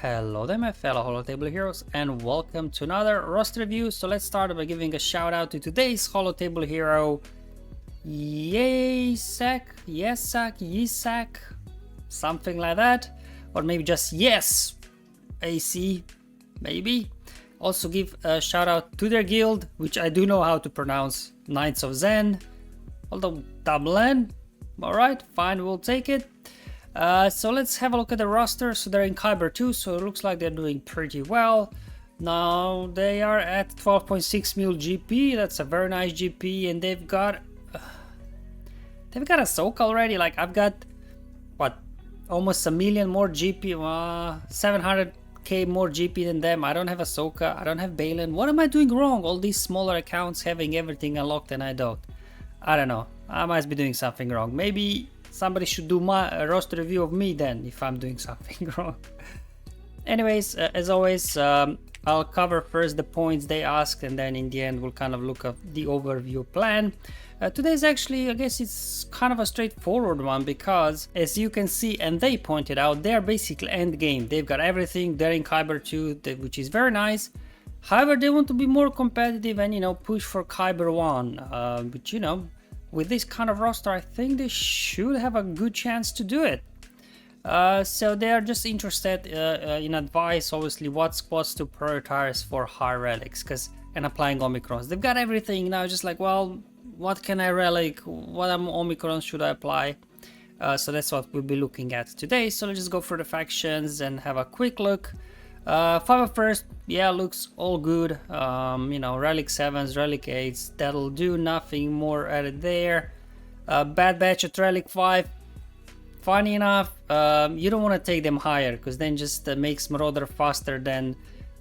Hello there my fellow Holotable heroes and welcome to another roster review. So let's start by giving a shout out to today's Holotable hero, Yesak, something like that, or maybe just Yes, AC, maybe. Also give a shout out to their guild, which I do know how to pronounce, Knights of Zen, although double N. Alright, fine, we'll take it. So let's have a look at the roster. So they're in Kyber 2, so it looks like they're doing pretty well. Now they are at 12.6 mil GP. That's a very nice GP, and they've got a soak already. Like I've got what, almost a million more GP, 700k more GP than them. I don't have Ahsoka, I don't have Balin. What am I doing wrong? All these smaller accounts having everything unlocked and I don't. I don't know. I must be doing something wrong. Maybe somebody should do my roster review of me then, if I'm doing something wrong. Anyways, as always, I'll cover first the points they asked, and then in the end we'll kind of look at the overview plan. Today's actually, I guess it's kind of a straightforward one, because as you can see, and they pointed out, they're basically end game. They've got everything. They're in Kyber 2, which is very nice. However, they want to be more competitive and, you know, push for Kyber 1, which, you know, with this kind of roster, I think they should have a good chance to do it. So they are just interested in advice, obviously, what squads to prioritize for high relics, and applying Omicrons. They've got everything now, just like, well, what can I relic? What Omicrons should I apply? So that's what we'll be looking at today. So let's just go through the factions and have a quick look. 5 first, yeah, looks all good. You know, relic 7s, relic 8s, that'll do, nothing more added there. Bad Batch at relic 5, funny enough, you don't want to take them higher, because then just makes Marauder faster than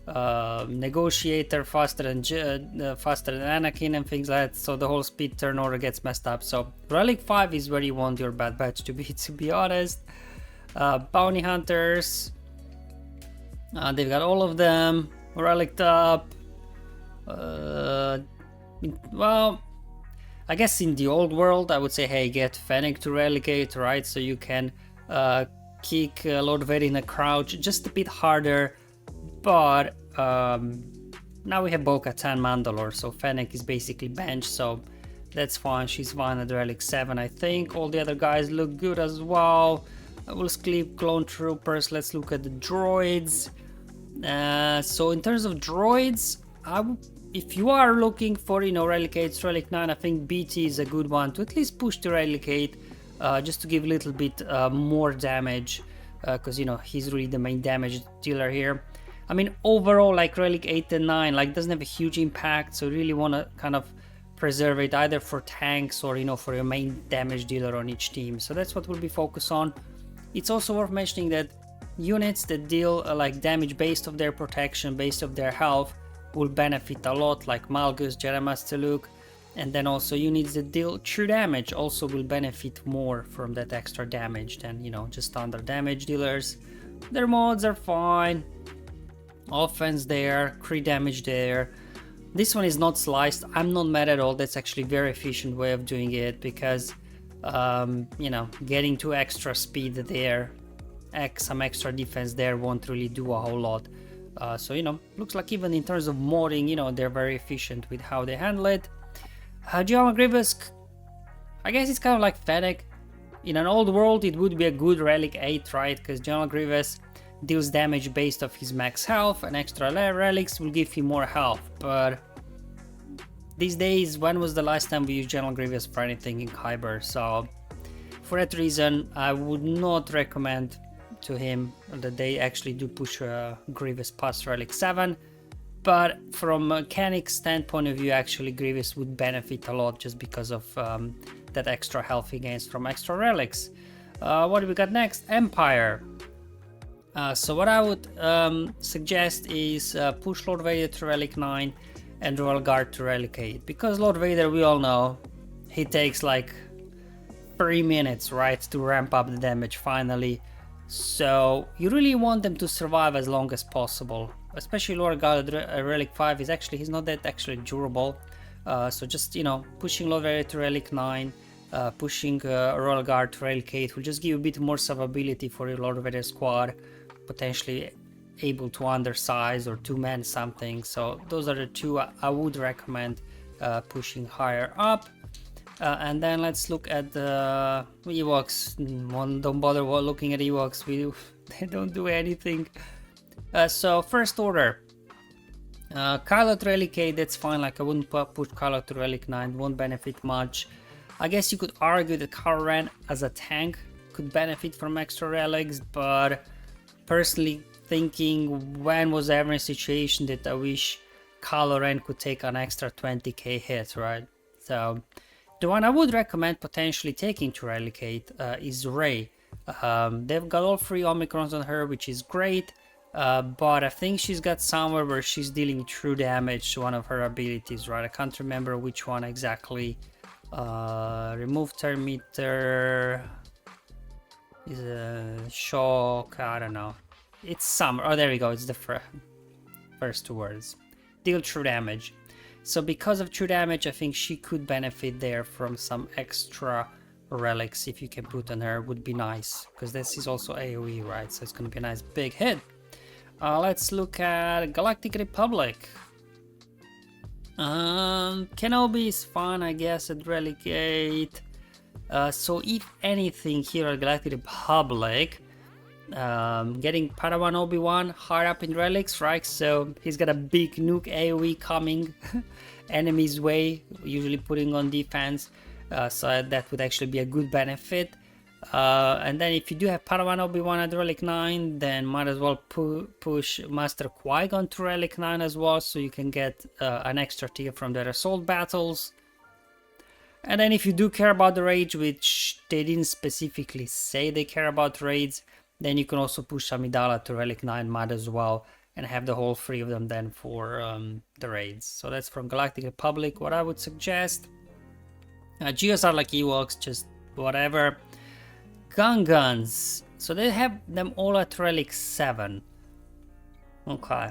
Negotiator, faster than Anakin and things like that, so the whole speed turnover gets messed up. So relic 5 is where you want your Bad Batch to be honest. Bounty Hunters, they've got all of them reliced up. Well, I guess in the old world I would say, hey, get Fennec to relicate, right? So you can kick Lord Vader in a crouch just a bit harder. But now we have Bo-Katan Mandalore, so Fennec is basically benched, so that's fine. She's fine at relic 7, I think. All the other guys look good as well. We'll skip Clone Troopers. Let's look at the droids. So in terms of droids, if you are looking for, you know, relic 8, relic 9, I think BT is a good one to at least push the relic 8, just to give a little bit more damage, because, you know, he's really the main damage dealer here. I mean, overall, like relic 8 and 9, like, doesn't have a huge impact, so you really want to kind of preserve it either for tanks or, you know, for your main damage dealer on each team. So that's what we'll be focused on. It's also worth mentioning that units that deal like damage based off their protection, based off their health, will benefit a lot, like Malgus, Jedi Master Luke, and then also units that deal true damage also will benefit more from that extra damage than, you know, just standard damage dealers. Their mods are fine. Offense there, crit damage there. This one is not sliced. I'm not mad at all. That's actually a very efficient way of doing it, because you know, getting to extra speed there, some extra defense there won't really do a whole lot. So, you know, looks like even in terms of modding, you know, they're very efficient with how they handle it. General Grievous, I guess it's kind of like Fennec. In an old world, it would be a good relic 8, right? Because General Grievous deals damage based off his max health, and extra relics will give him more health. But these days, when was the last time we used General Grievous for anything in Kyber? So for that reason, I would not recommend to him that they actually do push Grievous past relic 7. But from a mechanic standpoint of view, actually Grievous would benefit a lot just because of that extra health he gains from extra relics. What do we got next? Empire. So what I would suggest is push Lord Vader to relic 9 and Royal Guard to relic 8, because Lord Vader, we all know, he takes like 3 minutes, right, to ramp up the damage finally. So you really want them to survive as long as possible, especially Lord Guard relic 5 is actually, he's not that actually durable. So just, you know, pushing Lord Vader to relic 9, pushing Royal Guard to relic 8 will just give you a bit more survivability for your Lord Vader squad, potentially able to undersize or two-man something. So those are the two I would recommend pushing higher up. And then let's look at the Ewoks. Don't bother looking at Ewoks, they don't do anything. So first order, Kylo to Relic 8, that's fine, like I wouldn't push Kylo to Relic 9, won't benefit much. I guess you could argue that Kylo Ren as a tank could benefit from extra relics, but personally thinking, when was ever a situation that I wish Kylo Ren could take an extra 20k hit, right? So the one I would recommend potentially taking to Relic 8 is Rey. They've got all 3 Omicrons on her, which is great, but I think she's got somewhere where she's dealing true damage to one of her abilities, right? I can't remember which one exactly. Remove turn meter is a shock, I don't know. It's some, oh there we go, it's the first 2 words. Deal true damage. So because of true damage, I think she could benefit there from some extra relics. If you can put on her, would be nice, because this is also AoE, right? So it's gonna be a nice big hit. Let's look at Galactic Republic. Kenobi is fine, I guess, at Relic 8. So if anything here at Galactic Republic, getting Padawan Obi-Wan higher up in relics, right? So he's got a big nuke AoE coming enemy's way, usually putting on defense, so that would actually be a good benefit. And then if you do have Padawan Obi-Wan at Relic 9, then might as well push Master Qui-Gon to Relic 9 as well, so you can get an extra tier from their assault battles. And then if you do care about the raids, which they didn't specifically say they care about raids, then you can also push Amidala to Relic 9 mod as well, and have the whole 3 of them then for the raids. So that's from Galactic Republic, what I would suggest. Geos are like Ewoks, just whatever. Gungans, so they have them all at Relic 7. Okay,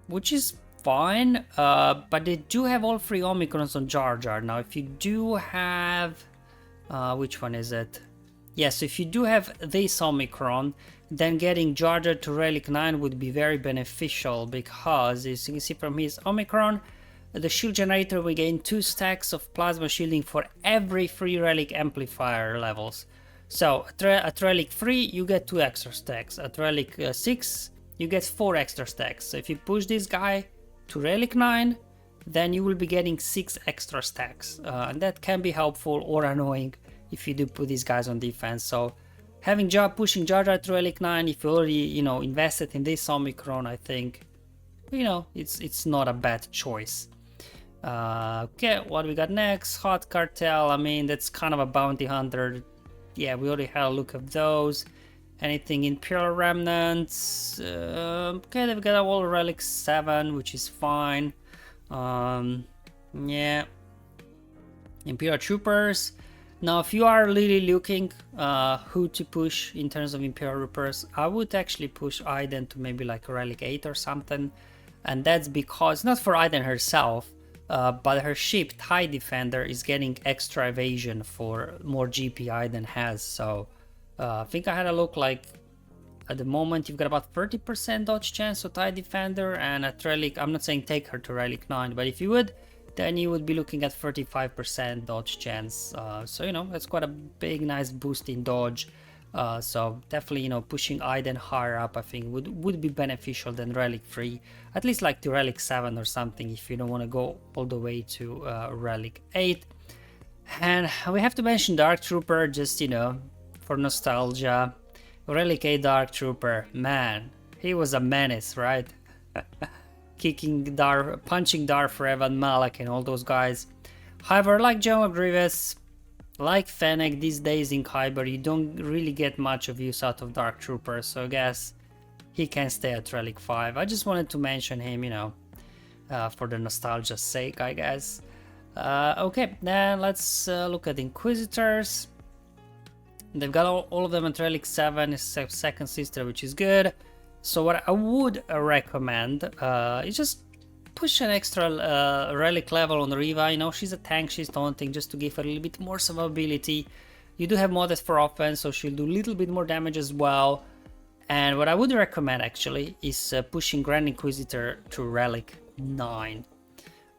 which is fine, but they do have all 3 Omicrons on Jar Jar. Now if you do have, which one is it? Yes, if you do have this Omicron, then getting Jar Jar to Relic 9 would be very beneficial, because as you can see from his Omicron, the shield generator will gain 2 stacks of plasma shielding for every 3 relic amplifier levels. So at Relic 3 you get 2 extra stacks, at Relic 6 you get 4 extra stacks. So if you push this guy to Relic 9, then you will be getting 6 extra stacks, and that can be helpful or annoying if you do put these guys on defense. So having pushing Jar Jar to Relic 9, if you already invested in this Omicron, I think it's not a bad choice. Okay, what we got next? Hot Cartel. I mean, that's kind of a bounty hunter. Yeah, we already had a look at those. Anything Imperial Remnants? Okay, they've got all Relic 7, which is fine. Yeah. Imperial Troopers. Now, if you are really looking who to push in terms of Imperial Troopers, I would actually push Aiden to maybe like Relic 8 or something. And that's because, not for Aiden herself, but her ship, TIE Defender, is getting extra evasion for more GP Aiden has. So I think I had a look, like at the moment you've got about 30% dodge chance of TIE Defender, and at Relic, I'm not saying take her to Relic 9, but if you would, then you would be looking at 35% dodge chance. So that's quite a big nice boost in dodge. So definitely pushing Aiden higher up, I think would be beneficial than Relic 3, at least like to Relic 7 or something, if you don't want to go all the way to Relic 8. And we have to mention Dark Trooper, just for nostalgia. Relic 8 Dark Trooper, man, he was a menace, right? Kicking Darth, punching Darth Revan, Malak, and all those guys. However, like General Grievous, like Fennec, these days in Kyber, you don't really get much of use out of Dark Trooper, so I guess he can stay at Relic 5. I just wanted to mention him, for the nostalgia's sake, I guess. Okay, then let's look at Inquisitors. They've got all of them at Relic 7, except Second Sister, which is good. So what I would recommend is just push an extra relic level on Riva. She's a tank, she's taunting, just to give her a little bit more survivability. You do have modded for offense, so she'll do a little bit more damage as well. And what I would recommend actually is pushing Grand Inquisitor to Relic 9.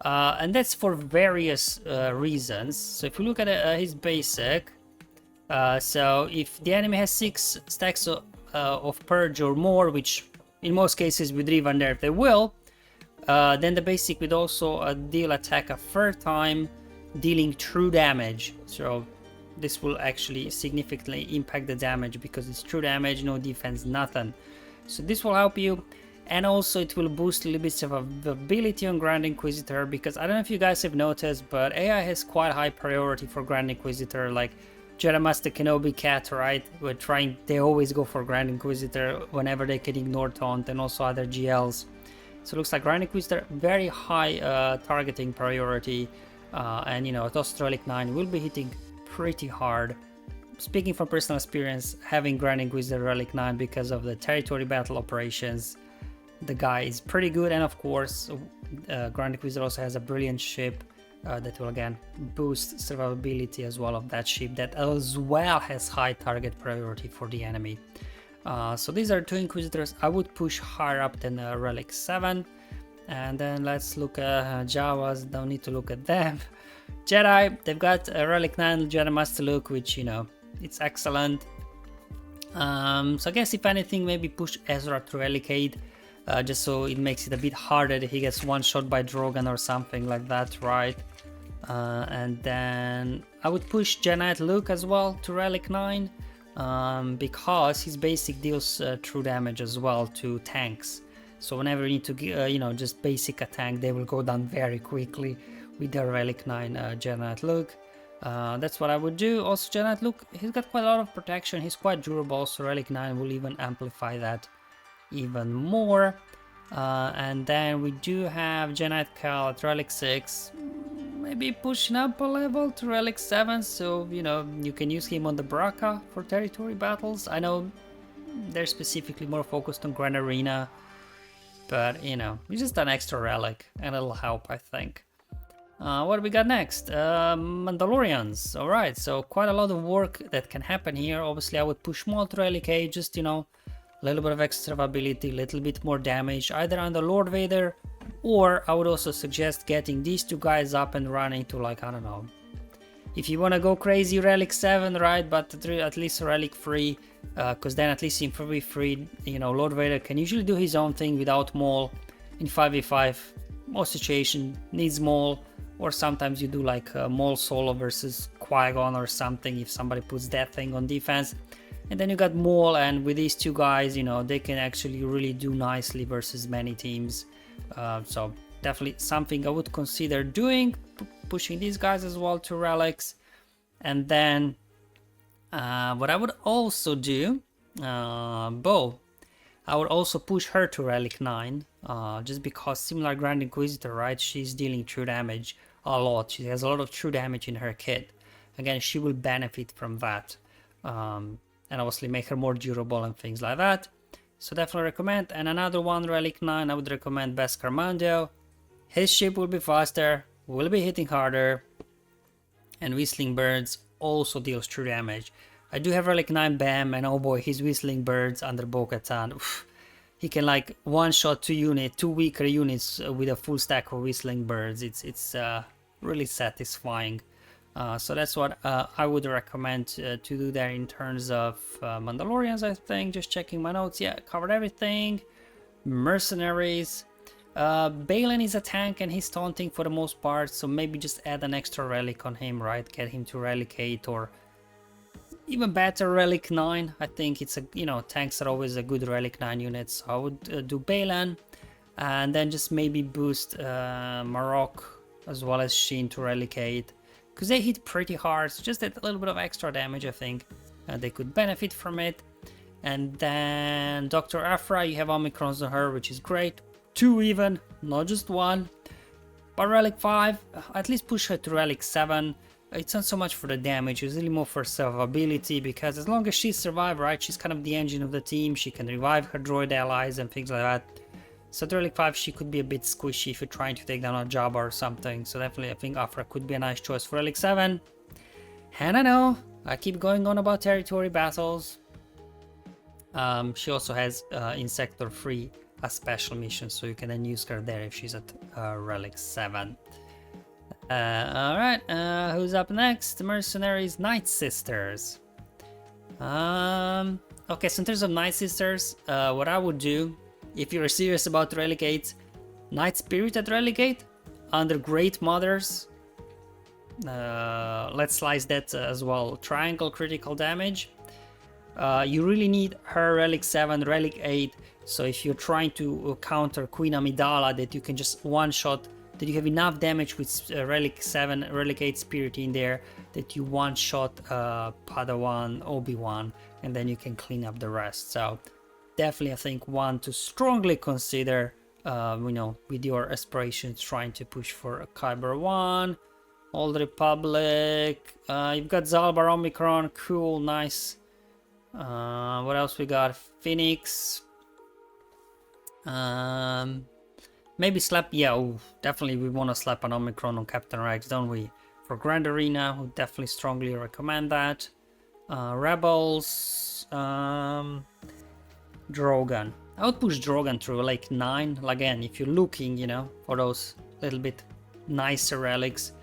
And that's for various reasons. So if you look at his basic, so if the enemy has 6 stacks of Purge or more, which in most cases with Riven there they will, then the basic would also deal attack a third time, dealing true damage. So this will actually significantly impact the damage because it's true damage, no defense, nothing. So this will help you. And also it will boost a little bit of ability on Grand Inquisitor, because I don't know if you guys have noticed, but AI has quite high priority for Grand Inquisitor. Like Jedi Master Kenobi Cat, right? They always go for Grand Inquisitor whenever they can ignore Taunt, and also other GLs. So it looks like Grand Inquisitor, very high targeting priority. And you know, Toast Relic 9 will be hitting pretty hard. Speaking from personal experience, having Grand Inquisitor Relic 9 because of the territory battle operations, the guy is pretty good. And of course, Grand Inquisitor also has a brilliant ship that will again boost survivability as well of that ship, that as well has high target priority for the enemy. So these are 2 Inquisitors I would push higher up than Relic 7. And then let's look at Jawas, don't need to look at them. Jedi, they've got a Relic 9 Jedi Master look, which, you know, it's excellent. So I guess if anything, maybe push Ezra to Relic 8, just so it makes it a bit harder that he gets one shot by Drogon or something like that, right? And then I would push Jedi Luke as well to Relic 9, because his basic deals true damage as well to tanks. So whenever you need to, you know, just basic a tank, they will go down very quickly with the Relic 9 Jedi Luke. That's what I would do. Also, Jedi Luke, he's got quite a lot of protection. He's quite durable, so Relic 9 will even amplify that even more. And then we do have Jedi Cal at Relic 6. Maybe pushing up a level to Relic 7, so, you know, you can use him on the Baraka for territory battles. I know they're specifically more focused on Grand Arena, but, you know, it's just an extra relic, and it'll help, I think. What do we got next? Mandalorians. Alright, so quite a lot of work that can happen here. Obviously, I would push more to Relic 8, just, you know, a little bit of extra ability, a little bit more damage, either on the Lord Vader, or I would also suggest getting these 2 guys up and running to, like, I don't know, if you want to go crazy, Relic 7, right, but at least Relic 3, because then at least in 3v3, you know, Lord Vader can usually do his own thing without Maul. In 5v5, most situation needs Maul, or sometimes you do like Maul solo versus Qui-Gon or something if somebody puts that thing on defense. And then you got Maul, and with these 2 guys, you know, they can actually really do nicely versus many teams. So definitely something I would consider doing, pushing these guys as well to relics. And then what I would also do, Bo, I would also push her to Relic 9, just because similar Grand Inquisitor, right, she's dealing true damage a lot. She has a lot of true damage in her kit. Again, she will benefit from that, and obviously make her more durable and things like that. So definitely recommend. And another one, Relic 9, I would recommend Beskar Mando. His ship will be faster, will be hitting harder, and Whistling Birds also deals true damage. I do have Relic 9 Bam, and oh boy, his Whistling Birds under Bo-Katan. He can like one-shot 2 weaker units with a full stack of Whistling Birds. It's really satisfying. So that's what I would recommend to do there in terms of Mandalorians, I think. Just checking my notes. Yeah, covered everything. Mercenaries. Balin is a tank and he's taunting for the most part, so maybe just add an extra relic on him, right? Get him to Relic 8 or even better Relic 9. I think it's a, you know, tanks are always a good Relic 9 unit, so I would do Balin and then just maybe boost Marok as well as Sheen to Relic 8. Because they hit pretty hard, so just that a little bit of extra damage, I think they could benefit from it. And then Dr. Aphra, you have Omicrons on her, which is great. 2 even, not just 1. But Relic 5, at least push her to Relic 7. It's not so much for the damage, it's really more for survivability, because as long as she survives, right, she's kind of the engine of the team. She can revive her droid allies and things like that. So at Relic 5, she could be a bit squishy if you're trying to take down a Jabba or something. So definitely, I think Aphra could be a nice choice for Relic 7. And I know, I keep going on about territory battles. She also has in Sector 3 a special mission, so you can then use her there if she's at Relic 7. Alright, who's up next? Mercenaries Night Sisters. Okay, so in terms of Night Sisters, what I would do, if you're serious about Relic 8, Night Spirit at Relic 8, under Great Mothers. Let's slice that as well. Triangle critical damage. You really need her Relic 7, Relic 8, so if you're trying to counter Queen Amidala, that you can just one-shot, that you have enough damage with Relic 7, Relic 8 Spirit in there, that you one-shot Padawan, Obi-Wan, and then you can clean up the rest. So definitely I think one to strongly consider, with your aspirations trying to push for a Kyber 1, Old Republic, you've got Zalbar Omicron, cool, nice. What else we got? Phoenix. Maybe slap. Yeah, definitely we want to slap an Omicron on Captain Rex, don't we? For Grand Arena, we definitely strongly recommend that. Rebels. Drogon. I would push Drogon through like 9. Again, if you're looking, for those little bit nicer relics.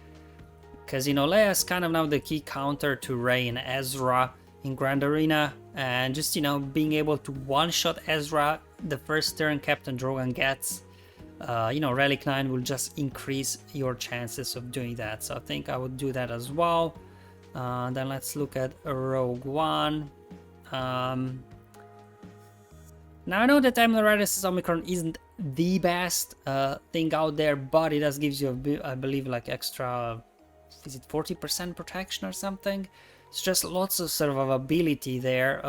Because, Leia's kind of now the key counter to Rey and Ezra in Grand Arena, and just being able to one-shot Ezra the first turn Captain Drogon gets, Relic 9 will just increase your chances of doing that, so I think I would do that as well. Then let's look at Rogue One. Now I know that Emeritus Omicron isn't the best thing out there, but it does gives you I believe like extra, is it 40% protection or something? It's just lots of survivability there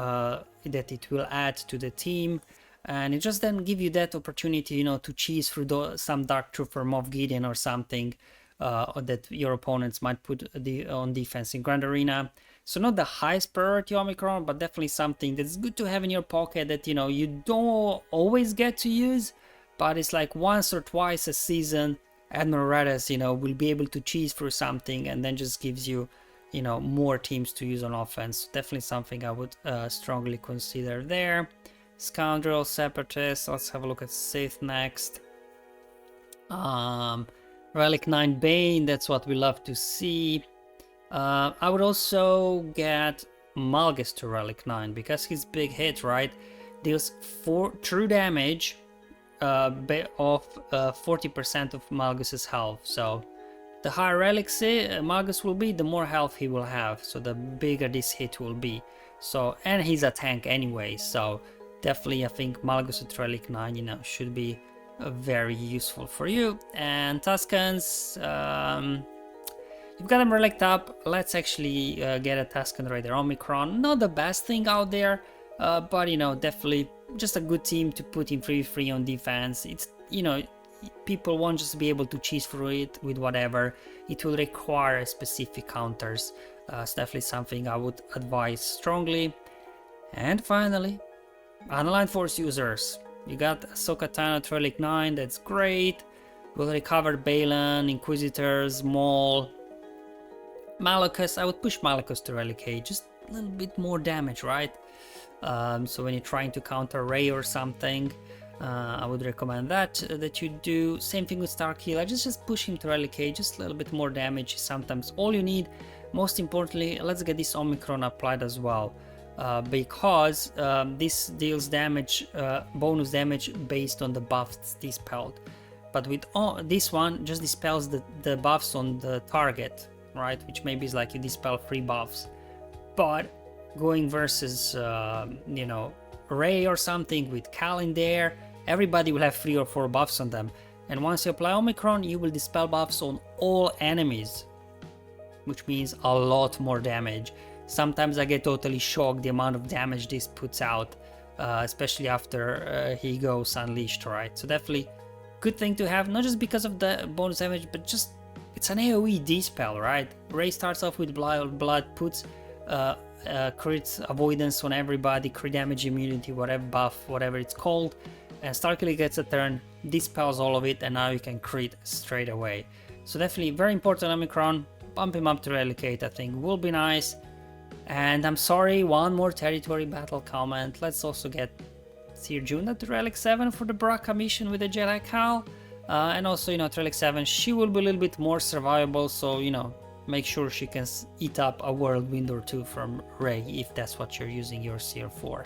that it will add to the team, and it just then give you that opportunity, to cheese through some Dark Trooper Moff Gideon or something that your opponents might put on defense in Grand Arena. So not the highest priority Omicron, but definitely something that's good to have in your pocket that you don't always get to use, but it's like once or twice a season Admiral Raddus will be able to cheese through something, and then just gives you more teams to use on offense. Definitely something I would strongly consider there. Scoundrel, Separatist, let's have a look at Sith next. Relic 9 Bane, that's what we love to see. I would also get Malgus to Relic 9, because his big hit, right, deals 4 true damage of 40% of Malgus's health, so the higher Relic Malgus will be, the more health he will have, so the bigger this hit will be. So, and he's a tank anyway, so definitely I think Malgus at Relic 9, should be very useful for you. And Tuscans, you've got them relic up. Let's actually get a Tusken Raider Omicron. Not the best thing out there, but definitely just a good team to put in 3-3 on defense. It's, people won't just be able to cheese through it with whatever. It will require specific counters. It's definitely something I would advise strongly. And finally, Unaligned Force users. You got Ahsoka Tano at Relic 9, that's great. We'll recover Balin, Inquisitors, Maul. Malachus, I would push Malachus to Relic 8, just a little bit more damage, right? So when you're trying to counter Rey or something, I would recommend that you do. Same thing with Starkiller, just push him to Relic 8, just a little bit more damage is sometimes all you need. Most importantly, let's get this Omicron applied as well, because this deals damage, bonus damage based on the buffs dispelled. But with this one, just dispels the buffs on the target, right? Which maybe is like you dispel 3 buffs. But going versus, Rey or something with Cal in there, everybody will have 3 or 4 buffs on them. And once you apply Omicron, you will dispel buffs on all enemies, which means a lot more damage. Sometimes I get totally shocked the amount of damage this puts out, especially after he goes unleashed, right? So definitely good thing to have, not just because of the bonus damage, but just it's an AoE dispel, right? Rey starts off with blood, puts crit avoidance on everybody, crit damage immunity, whatever buff, whatever it's called, and Starkiller gets a turn, dispels all of it, and now you can crit straight away. So definitely very important Omicron. Bump him up to Relic 8, I think will be nice. And I'm sorry, one more territory battle comment. Let's also get Seer Juna to Relic 7 for the Baraka mission with the Jedi Cal. And also, to Relic 7, she will be a little bit more survivable, so, make sure she can eat up a whirlwind or two from Rey if that's what you're using your Seer for.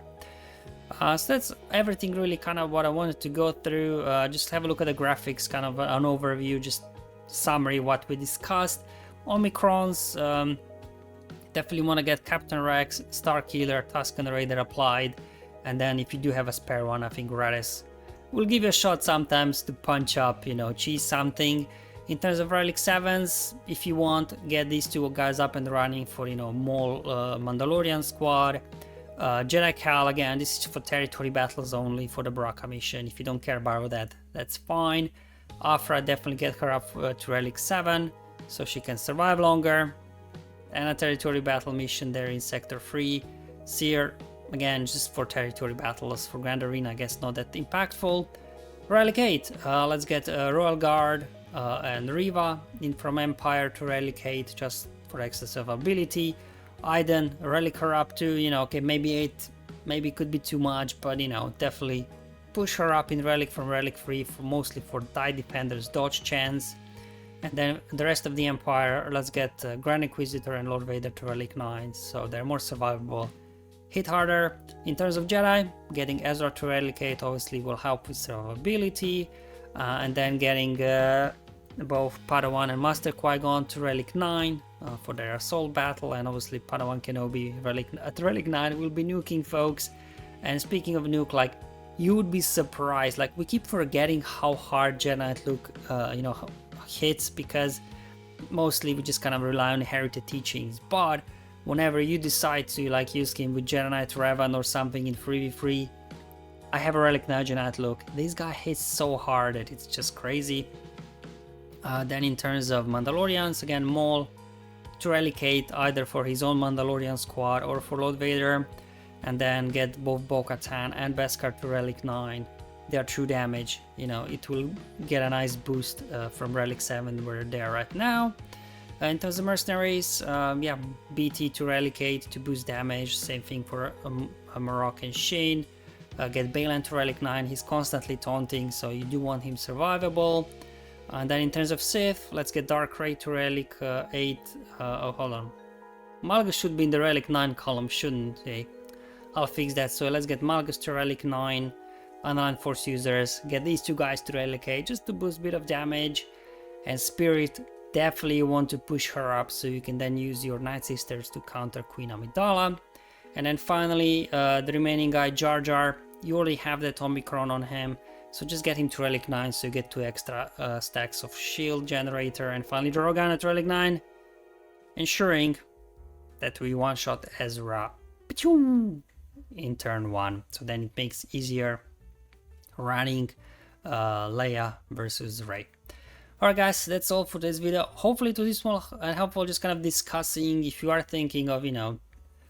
So that's everything really kind of what I wanted to go through. Just have a look at the graphics, kind of an overview, just summary what we discussed. Omicrons, definitely want to get Captain Rex, Starkiller, Tusken Raider applied, and then if you do have a spare one, I think Radis will give you a shot sometimes to punch up, cheese something. In terms of Relic 7s, if you want, get these two guys up and running for, Maul Mandalorian squad. Jedi Cal, again, this is for territory battles only for the Baraka mission. If you don't care about that, that's fine. Afra, definitely get her up to Relic 7 so she can survive longer. And a territory battle mission there in Sector 3. Seer, again, just for territory battles. For Grand Arena, I guess not that impactful. Relic 8, let's get Royal Guard and Riva in from Empire to Relic 8 just for extra survivability. Iden, Relic her up to, okay, maybe 8, maybe could be too much, but, definitely push her up in Relic from Relic 3, mostly for TIE Defender's dodge chance. And then the rest of the Empire, let's get Grand Inquisitor and Lord Vader to Relic 9, so they're more survivable. Hit harder. In terms of Jedi, getting Ezra to Relic 8 obviously will help with survivability. And then getting both Padawan and Master Qui-Gon to Relic 9 for their assault battle. And obviously Padawan Kenobi at Relic 9 will be nuking, folks. And speaking of nuke, you would be surprised. We keep forgetting how hard Jedi Knight Luke, hits, because mostly we just kind of rely on inherited teachings. But whenever you decide to use him with Jedi Knight Revan or something in 3v3, I have a Relic 9 Jedi Knight Luke. This guy hits so hard that it's just crazy. Then in terms of Mandalorians, again, Maul to Relic 8 either for his own Mandalorian squad or for Lord Vader, and then get both Bo-Katan and Beskar to Relic 9. Their true damage, it will get a nice boost from Relic 7 where they are right now. In terms of mercenaries, BT to Relic 8 to boost damage, same thing for a Moroccan Shane. Get Baylan to Relic 9, he's constantly taunting, so you do want him survivable. And then in terms of Sith, let's get Dark Ray to Relic 8. Hold on. Malgus should be in the Relic 9 column, shouldn't he? I'll fix that. So let's get Malgus to Relic 9. Unaligned Force users, get these two guys to Relic 8 just to boost a bit of damage. And Spirit, definitely you want to push her up so you can then use your Night Sisters to counter Queen Amidala. And then finally, the remaining guy, Jar Jar, you already have that Omicron on him, so just get him to Relic 9 so you get 2 extra stacks of shield generator. And finally, Drogon at Relic 9, ensuring that we one-shot Ezra in turn 1, so then it makes easier running Leia versus Rey. Alright guys, that's all for this video. Hopefully it was useful and helpful, just kind of discussing if you are thinking of,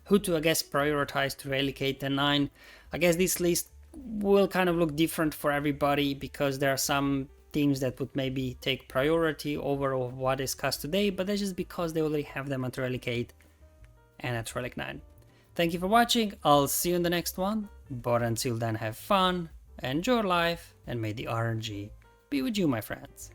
who to, I guess, prioritize to Relic 8 and 9. I guess this list will kind of look different for everybody because there are some teams that would maybe take priority over what is discussed today, but that's just because they already have them at Relic 8 and at Relic 9. Thank you for watching, I'll see you in the next one, but until then have fun, enjoy life, and may the RNG be with you, my friends.